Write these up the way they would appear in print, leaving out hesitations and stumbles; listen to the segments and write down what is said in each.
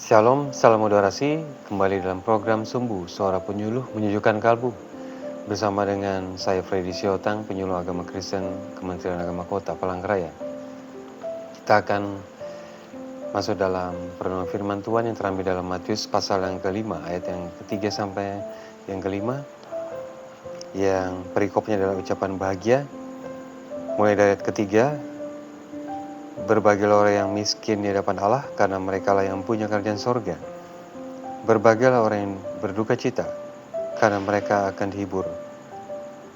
Shalom, salam moderasi. Kembali dalam program Sumbu, Suara Penyuluh Menyejukkan Kalbu. Bersama dengan saya Freddy Siotang, penyuluh agama Kristen Kementerian Agama Kota Palangkaraya. Kita akan masuk dalam perenungan firman Tuhan yang terambil dalam Matius pasal yang kelima, ayat yang ketiga sampai yang kelima. Yang perikopnya adalah ucapan bahagia. Mulai dari ayat ketiga, berbahagialah orang yang miskin di hadapan Allah, karena merekalah yang punya kerajaan sorga. Berbahagialah orang yang berduka cita, karena mereka akan dihibur.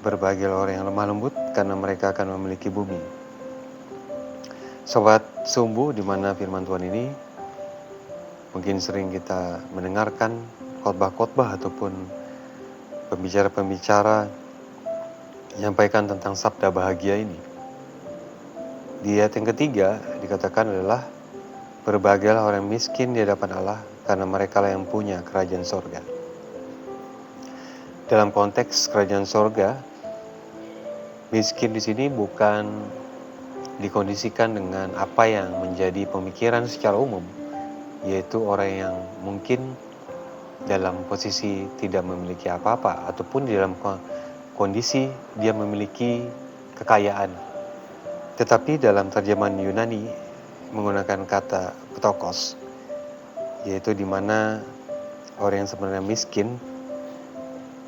Berbahagialah orang yang lemah lembut, karena mereka akan memiliki bumi. Sobat Sumbu, di mana firman Tuhan ini mungkin sering kita mendengarkan khotbah-khotbah ataupun pembicara-pembicara menyampaikan tentang sabda bahagia ini. Di ayat yang ketiga dikatakan adalah berbahagialah orang miskin di hadapan Allah, karena mereka lah yang punya kerajaan sorga. Dalam konteks kerajaan sorga, miskin di sini bukan dikondisikan dengan apa yang menjadi pemikiran secara umum, yaitu orang yang mungkin dalam posisi tidak memiliki apa-apa ataupun di dalam kondisi dia memiliki kekayaan. Tetapi dalam terjemahan Yunani menggunakan kata ptokos, yaitu di mana orang yang sebenarnya miskin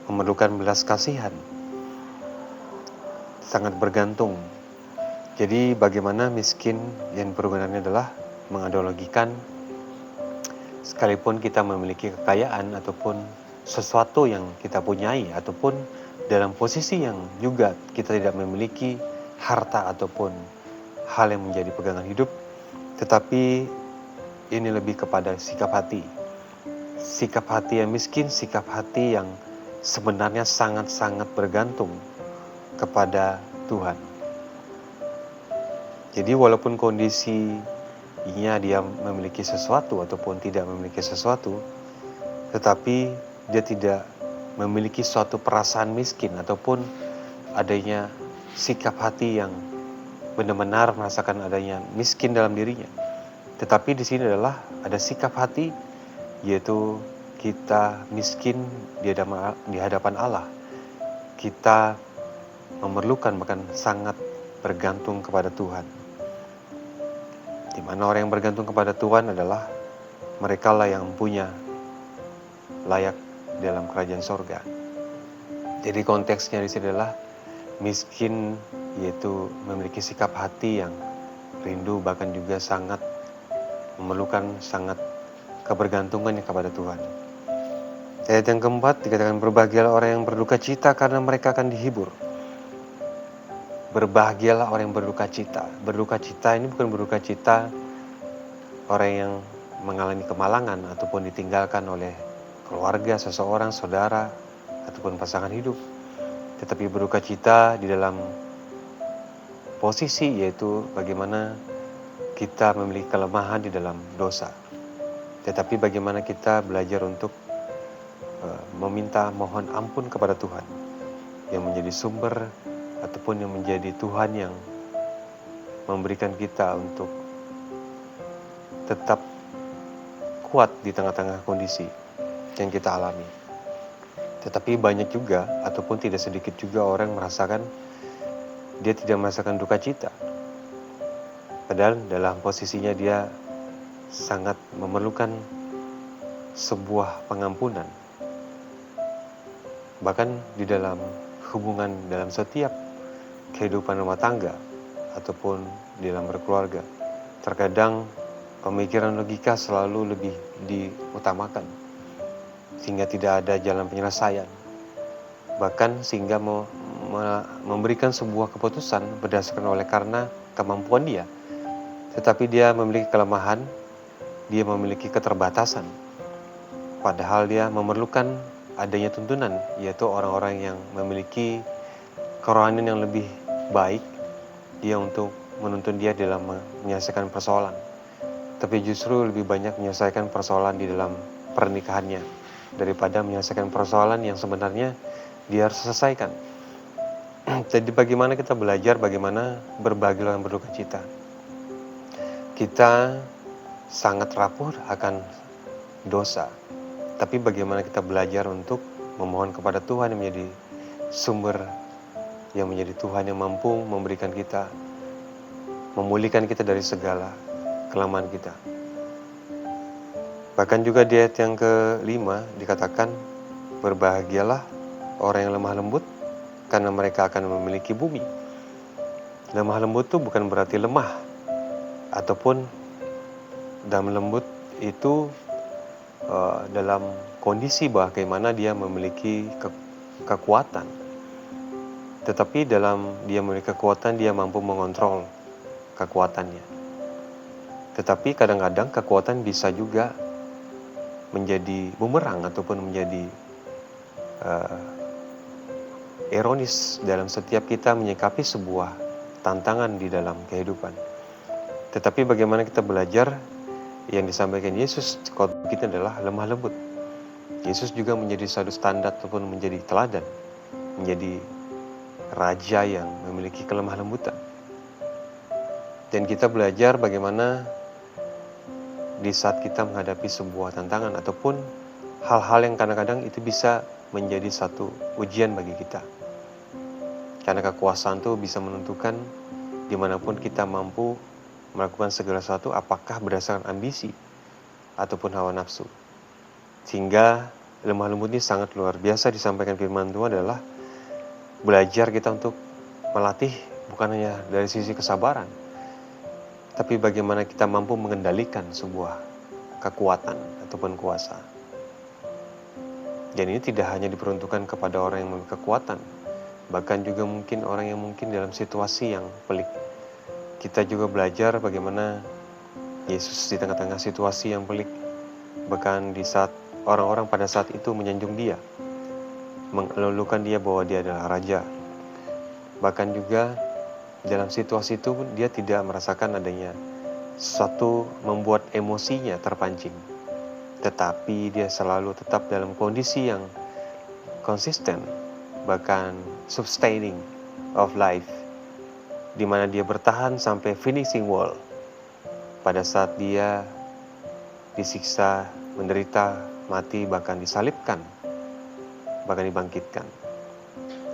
memerlukan belas kasihan, sangat bergantung. Jadi bagaimana miskin yang perhubungannya adalah menganalogikan sekalipun kita memiliki kekayaan ataupun sesuatu yang kita punyai ataupun dalam posisi yang juga kita tidak memiliki harta ataupun hal yang menjadi pegangan hidup, tetapi ini lebih kepada sikap hati. Sikap hati yang miskin, sikap hati yang sebenarnya sangat-sangat bergantung kepada Tuhan. Jadi walaupun kondisinya dia memiliki sesuatu ataupun tidak memiliki sesuatu, tetapi dia tidak memiliki suatu perasaan miskin ataupun adanya sikap hati yang benar-benar merasakan adanya miskin dalam dirinya. Tetapi di sini adalah ada sikap hati, yaitu kita miskin di hadapan Allah. Kita memerlukan bahkan sangat bergantung kepada Tuhan. Di mana orang yang bergantung kepada Tuhan adalah merekalah yang punya layak dalam kerajaan sorga. Jadi konteksnya di sini adalah miskin, yaitu memiliki sikap hati yang rindu bahkan juga sangat memerlukan sangat kebergantungannya kepada Tuhan. Ayat yang keempat dikatakan berbahagialah orang yang berduka cita, karena mereka akan dihibur. Berbahagialah orang yang berduka cita. Berduka cita ini bukan berduka cita orang yang mengalami kemalangan ataupun ditinggalkan oleh keluarga, seseorang, saudara, ataupun pasangan hidup. Tetapi berduka cita di dalam posisi, yaitu bagaimana kita memiliki kelemahan di dalam dosa. Tetapi bagaimana kita belajar untuk meminta mohon ampun kepada Tuhan yang menjadi sumber ataupun yang menjadi Tuhan yang memberikan kita untuk tetap kuat di tengah-tengah kondisi yang kita alami. Tetapi banyak juga ataupun tidak sedikit juga orang merasakan dia tidak merasakan duka cita, padahal dalam posisinya dia sangat memerlukan sebuah pengampunan. Bahkan di dalam hubungan dalam setiap kehidupan rumah tangga ataupun di dalam berkeluarga, terkadang pemikiran logika selalu lebih diutamakan sehingga tidak ada jalan penyelesaian, bahkan sehingga memberikan sebuah keputusan berdasarkan oleh karena kemampuan dia, tetapi dia memiliki kelemahan, dia memiliki keterbatasan, padahal dia memerlukan adanya tuntunan, yaitu orang-orang yang memiliki kerohanian yang lebih baik, dia untuk menuntun dia dalam menyelesaikan persoalan. Tapi justru lebih banyak menyelesaikan persoalan di dalam pernikahannya daripada menyelesaikan persoalan yang sebenarnya dia harus selesaikan. Jadi bagaimana kita belajar bagaimana berbahagia dan berduka cita. Kita sangat rapuh akan dosa. Tapi bagaimana kita belajar untuk memohon kepada Tuhan yang menjadi sumber, yang menjadi Tuhan yang mampu memberikan kita, memulihkan kita dari segala kelemahan kita. Bahkan juga di ayat yang ke-5 dikatakan, berbahagialah orang yang lemah lembut, karena mereka akan memiliki bumi. Lemah lembut itu bukan berarti lemah, ataupun dalam lembut itu dalam kondisi bagaimana dia memiliki kekuatan. Tetapi dalam dia memiliki kekuatan, dia mampu mengontrol kekuatannya. Tetapi kadang-kadang kekuatan bisa juga menjadi bumerang ataupun menjadi ironis dalam setiap kita menyikapi sebuah tantangan di dalam kehidupan. Tetapi bagaimana kita belajar yang disampaikan Yesus khotbah kita adalah lemah lembut. Yesus juga menjadi satu standar ataupun menjadi teladan, menjadi raja yang memiliki kelemah lembutan. Dan kita belajar bagaimana di saat kita menghadapi sebuah tantangan ataupun hal-hal yang kadang-kadang itu bisa menjadi satu ujian bagi kita. Karena kekuasaan itu bisa menentukan dimanapun kita mampu melakukan segala sesuatu, apakah berdasarkan ambisi ataupun hawa nafsu. Sehingga lemah lembut ini sangat luar biasa disampaikan firman Tuhan adalah belajar kita untuk melatih bukan hanya dari sisi kesabaran, tapi bagaimana kita mampu mengendalikan sebuah kekuatan ataupun kuasa. Dan ini tidak hanya diperuntukkan kepada orang yang memiliki kekuatan, bahkan juga mungkin orang yang mungkin dalam situasi yang pelik. Kita juga belajar bagaimana Yesus di tengah-tengah situasi yang pelik, bahkan di saat orang-orang pada saat itu menyanjung dia, mengelulukan dia bahwa dia adalah raja. Bahkan juga dalam situasi itu dia tidak merasakan adanya sesuatu membuat emosinya terpancing, tetapi dia selalu tetap dalam kondisi yang konsisten, bahkan sustaining of life, di mana dia bertahan sampai finishing wall. Pada saat dia disiksa, menderita, mati, bahkan disalibkan, bahkan dibangkitkan.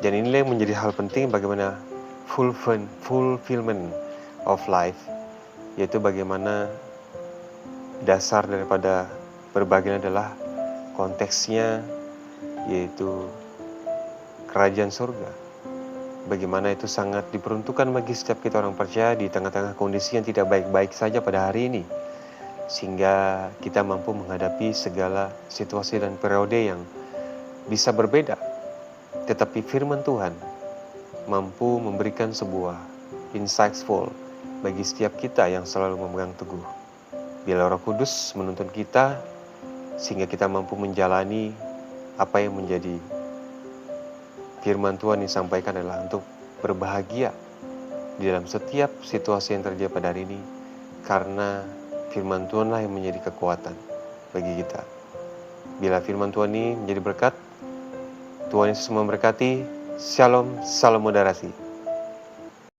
Dan inilah yang menjadi hal penting bagaimana fulfillment of life, yaitu bagaimana dasar daripada berbahagia adalah konteksnya, yaitu kerajaan surga. Bagaimana itu sangat diperuntukkan bagi setiap kita orang percaya di tengah-tengah kondisi yang tidak baik-baik saja pada hari ini, sehingga kita mampu menghadapi segala situasi dan periode yang bisa berbeda. Tetapi firman Tuhan mampu memberikan sebuah insightful bagi setiap kita yang selalu memegang teguh. Bila Roh Kudus menuntun kita, sehingga kita mampu menjalani apa yang menjadi firman Tuhan yang disampaikan adalah untuk berbahagia di dalam setiap situasi yang terjadi pada hari ini, karena firman Tuhanlah yang menjadi kekuatan bagi kita. Bila firman Tuhan ini menjadi berkat, Tuhan Yesus memberkati. Shalom, salam moderasi.